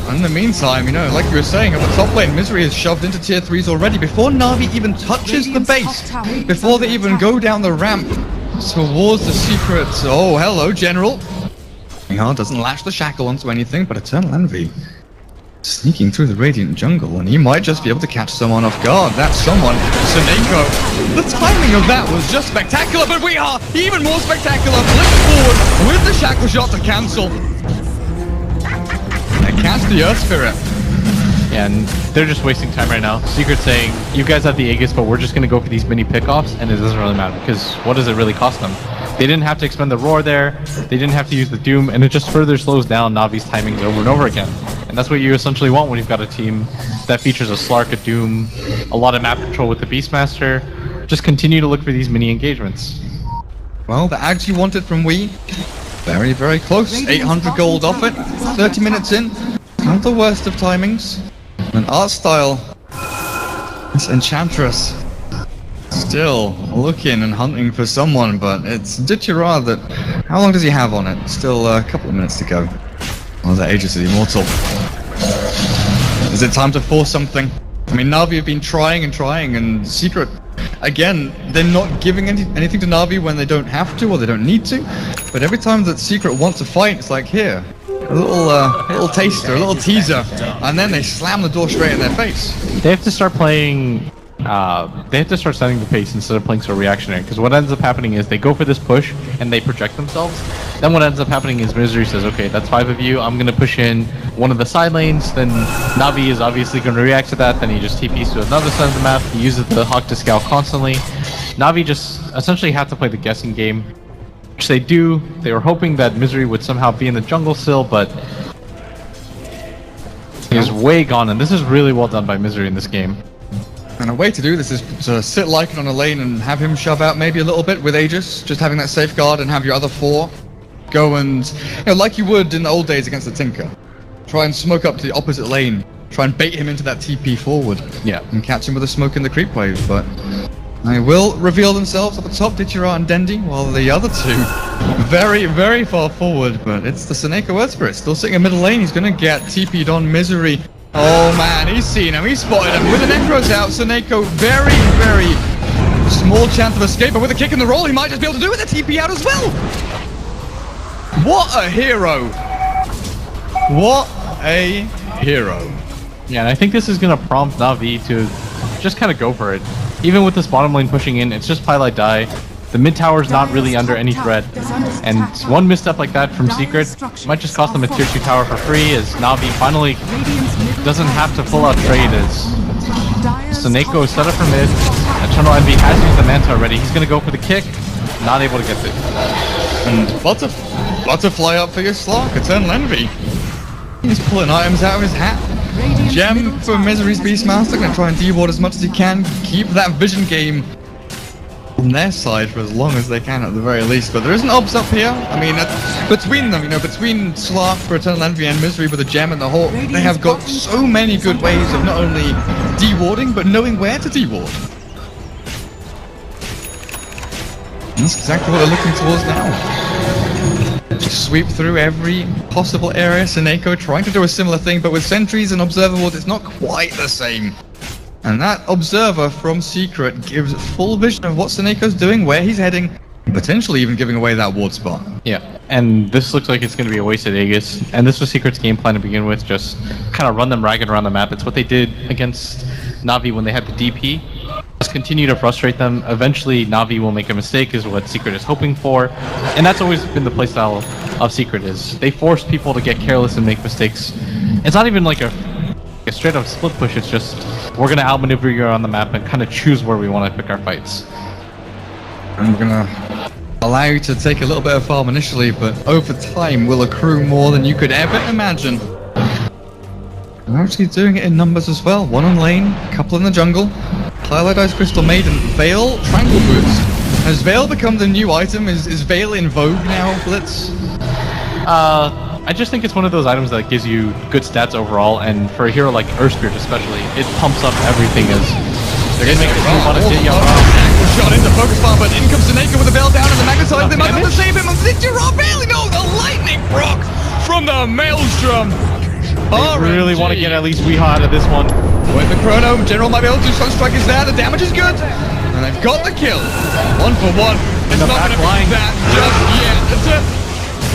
But in the meantime, you know, like you were saying, on the top lane, Vincere is shoved into tier 3s already before Navi even touches the base, before they even go down the ramp towards the secret. Oh, hello, General. Doesn't latch the shackle onto anything, but Eternal Envy sneaking through the Radiant jungle, and he might just be able to catch someone off guard. That someone, Seneko. The timing of that was just spectacular, but we are even more spectacular. Flipped forward with the shackle shot to cancel. And catch the Earth Spirit. Yeah, and they're just wasting time right now. Secret saying, you guys have the Aegis, but we're just going to go for these mini pickoffs, and it doesn't really matter, because what does it really cost them? They didn't have to expend the Roar there, they didn't have to use the Doom, and it just further slows down Navi's timings over and over again. And that's what you essentially want when you've got a team that features a Slark, a Doom, a lot of map control with the Beastmaster. Just continue to look for these mini engagements. Well, the ads you wanted from Wii, very, very close. 800 gold off it, 30 minutes in. Not the worst of timings. An art style. This Enchantress still looking and hunting for someone, but it's Ditchera that... How long does he have on it? Still a couple of minutes to go. Oh, the Aegis is immortal. Is it time to force something? I mean, Navi have been trying, and Secret, again, they're not giving anything to Navi when they don't have to or they don't need to. But every time that Secret wants to fight, it's like, here, a little taster, a little teaser, and then they slam the door straight in their face. They have to start playing... they have to start setting the pace instead of playing so reactionary, because what ends up happening is they go for this push and they project themselves. Then what ends up happening is Vincere says, okay, that's 5 of you, I'm going to push in one of the side lanes, then Navi is obviously going to react to that, then he just TPs to another side of the map, he uses the Hawk to scout constantly. Navi just essentially had to play the guessing game, which they do. They were hoping that Vincere would somehow be in the jungle still, but he's way gone, and this is really well done by Vincere in this game. And a way to do this is to sit Lycan on a lane and have him shove out maybe a little bit with Aegis, just having that safeguard, and have your other 4 go and, you know, like you would in the old days against the Tinker. Try and smoke up to the opposite lane, try and bait him into that TP forward. Yeah. And catch him with a smoke in the creep wave, but they will reveal themselves at the top, Ditchera and Dendi, while the other 2 very, very far forward, but it's the Seneko Earth Spirit still sitting in middle lane. He's gonna get TP'd on Vincere. Oh man, he's seen him, he's spotted him. With the Necros out, Seneko, very, very small chance of escape, but with a kick in the roll, he might just be able to do it with the TP out as well. What a hero. What a hero. Yeah, and I think this is going to prompt Navi to just kind of go for it. Even with this bottom lane pushing in, it's just Pylite die. The mid tower's not really under any threat, and one misstep like that from Secret might just cost them a tier 2 tower for free, as Navi finally doesn't have to full out trade as Seneko is set up for mid. Eternal Envy has used the Manta already. He's going to go for the kick, not able to get it. And butterfly up for your Slark, Eternal Envy. He's pulling items out of his hat. Gem for Vincire's Beastmaster, going to try and deward as much as he can, keep that vision game on their side for as long as they can at the very least. But there is an obs up here. I mean, between them, you know, between Slark for Eternal Envy and Vincere with the gem and the Hawk, they have got so many good ways of not only dewarding, but knowing where to deward. And that's exactly what they're looking towards now. Just sweep through every possible area. Seneko trying to do a similar thing, but with sentries and observer wards, it's not quite the same. And that observer from Secret gives full vision of what Seneko's doing, where he's heading, potentially even giving away that ward spot. Yeah, and this looks like it's going to be a wasted Aegis. And this was Secret's game plan to begin with, just kind of run them ragged around the map. It's what they did against Navi when they had the DP. Just continue to frustrate them. Eventually, Navi will make a mistake, is what Secret is hoping for. And that's always been the playstyle of Secret, is they force people to get careless and make mistakes. It's not even like a straight up split push, it's just we're going to outmaneuver you on the map and kind of choose where we want to pick our fights. And we're going to allow you to take a little bit of farm initially, but over time will accrue more than you could ever imagine. They're actually doing it in numbers as well. 1 on lane, a couple in the jungle. Twilight Ice Crystal Maiden, Veil, Tranquil Boots. Has Veil become the new item? Is Veil in vogue now, Blitz? I just think it's one of those items that gives you good stats overall, and for a hero like Earth Spirit especially, it pumps up everything as they're gonna make a move on a Ditya. Shot into focus farm, but in comes Seneko with the Veil down and the Magnetize. They might have to save him. Ditchera bailing. No, the lightning proc from the Maelstrom. They really want to get at least Weehaw out of this one. With the chrono, General might be able to do Sunstrike is there, the damage is good. And they've got the kill. 1 for 1. It's not going to be that just yet. That's it.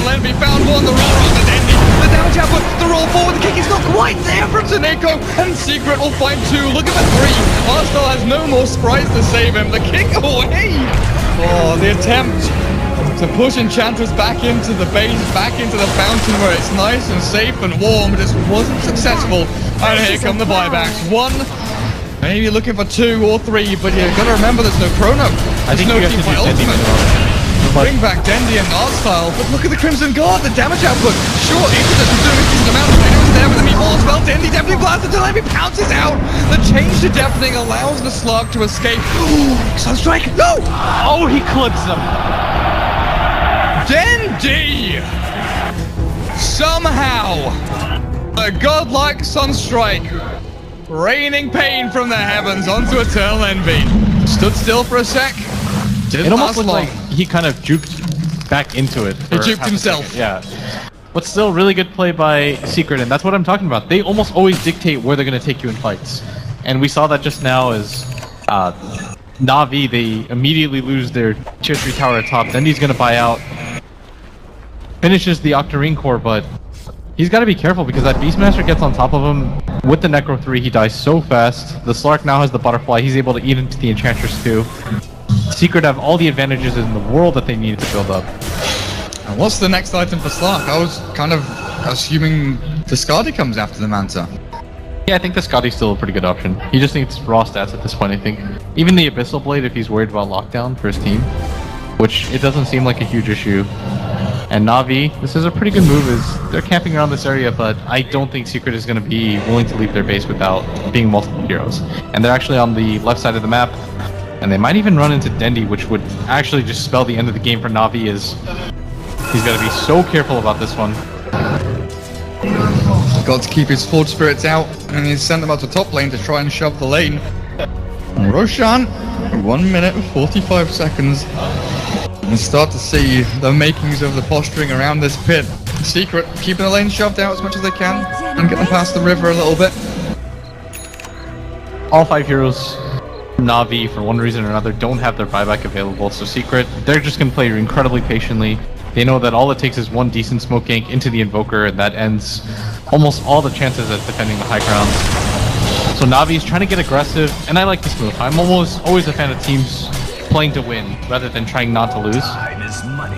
Lenby found one, the roll on the Dendy. The damage output, the roll forward, the kick is not quite there from Taneko. And Secret will find 2. Look at the 3. Hostile has no more sprites to save him. The kick away. Oh, the attempt to push Enchantress back into the base, back into the fountain where it's nice and safe and warm, just wasn't successful. And here come the buybacks. 1, maybe looking for 2 or 3, but you've got to remember there's no chrono. There's no team fight ultimate. Bring back Dendy and Artstyle, but look at the Crimson Guard, the damage output. Sure, Impetus is doing a decent amount of damage there with the meatball as well. Dendy definitely blasts until Navi pounces out. The change to deafening allows the slug to escape. Sunstrike, no! Oh, he clips him. Dendy! Somehow, a godlike Sunstrike, raining pain from the heavens onto Eternal Envy. Stood still for a sec. It almost looked like he kind of juked back into it. He juked himself. Yeah. But still, really good play by Secret, and that's what I'm talking about. They almost always dictate where they're going to take you in fights. And we saw that just now as Navi, they immediately lose their tier 3 tower at top. Then he's going to buy out. Finishes the Octarine core, but he's got to be careful because that Beastmaster gets on top of him. With the Necro 3, he dies so fast. The Slark now has the Butterfly. He's able to eat into the Enchantress too. Secret have all the advantages in the world that they needed to build up. And what's the next item for Slark? I was kind of assuming the Skadi comes after the Manta. Yeah, I think the Scotty's still a pretty good option. He just needs raw stats at this point, I think. Even the Abyssal Blade if he's worried about lockdown for his team. Which, it doesn't seem like a huge issue. And Navi, this is a pretty good move, is they're camping around this area, but I don't think Secret is going to be willing to leave their base without being multiple heroes. And they're actually on the left side of the map, and they might even run into Dendy, which would actually just spell the end of the game for Navi, as he's got to be so careful about this one. Got to keep his Forge Spirits out, and he's sent them out to top lane to try and shove the lane. Roshan, 1 minute 45 seconds. And start to see the makings of the posturing around this pit. Secret, keeping the lane shoved out as much as they can, and getting past the river a little bit. All 5 heroes, Navi, for one reason or another, don't have their buyback available, so Secret, they're just going to play incredibly patiently. They know that all it takes is one decent smoke gank into the Invoker, and that ends almost all the chances at defending the high ground. So Navi's trying to get aggressive, and I like this move. I'm always a fan of teams playing to win, rather than trying not to lose. Time is money.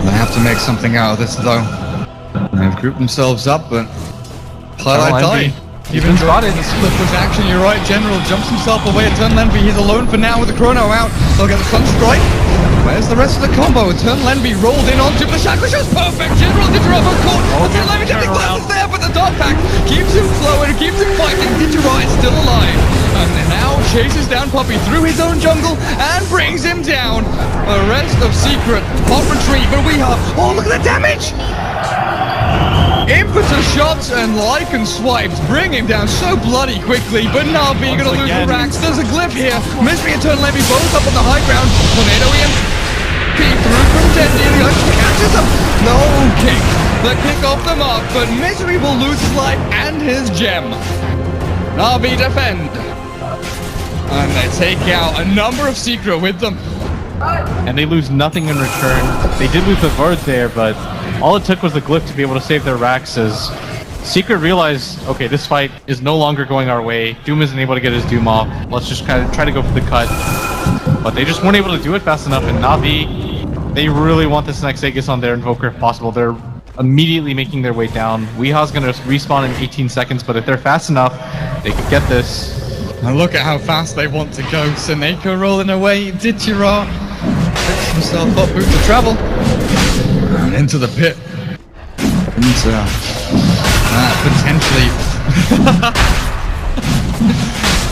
They have to make something out of this, though. They've grouped themselves up, but highlight die. Even spotted. The split push action, you're right. General jumps himself away. Eternal Envy, he's alone for now with the chrono out. They'll get the Sunstrike. Where's the rest of the combo? Eternal Envy rolled in onto the Shackle Shot's perfect. General Digirama caught. Eternal Envy definitely glasses there, but the dot pack keeps him flowing, keeps him fighting. Digirama is still alive. And now chases down Puppy through his own jungle and brings him down. The rest of Secret, hot retreat, but we have. Oh, look at the damage! Impetus shots and Lycan swipes bring him down so bloody quickly, but Navi gonna lose the racks. There's a glyph here. Mystery and Eternal Envy both up on the high ground. Tornado EMP through from Dendy, and he catches him. No kick. The kick off the mark, but Mystery will lose his life and his gem. Navi defend. And they take out a number of Secret with them. And they lose nothing in return. They did lose the Vard there, but all it took was the glyph to be able to save their racks, as Secret realized, okay, this fight is no longer going our way. Doom isn't able to get his Doom off. Let's just kind of try to go for the cut. But they just weren't able to do it fast enough, and Navi, they really want this next Aegis on their Invoker if possible. They're immediately making their way down. Weeha's going to respawn in 18 seconds, but if they're fast enough, they could get this. And look at how fast they want to go. Seneko rolling away. Dichira picks himself up, boots to travel. And into the pit. Into potentially.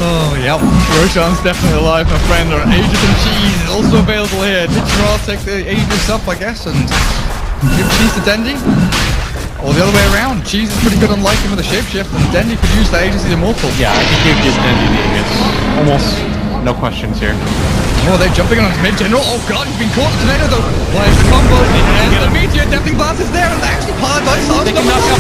Oh, yep. Roshan's definitely alive, my friend. Or Aegis and Cheese is also available here. Dichira take the Aegis up, I guess, and give Cheese to Dendy. Or the other way around. Cheese is pretty good on Lycan with a shapeshift, and Dendy could use the Aegis as Immortal. Yeah, I think he would give Dendy the Aegis. Almost No questions here. Oh, they're jumping on his mid-general. Oh god, he's been caught. Tornado though. Why is the combo? And the meteor definitely blast is there, and they're actually piloted by Stars. They can knock out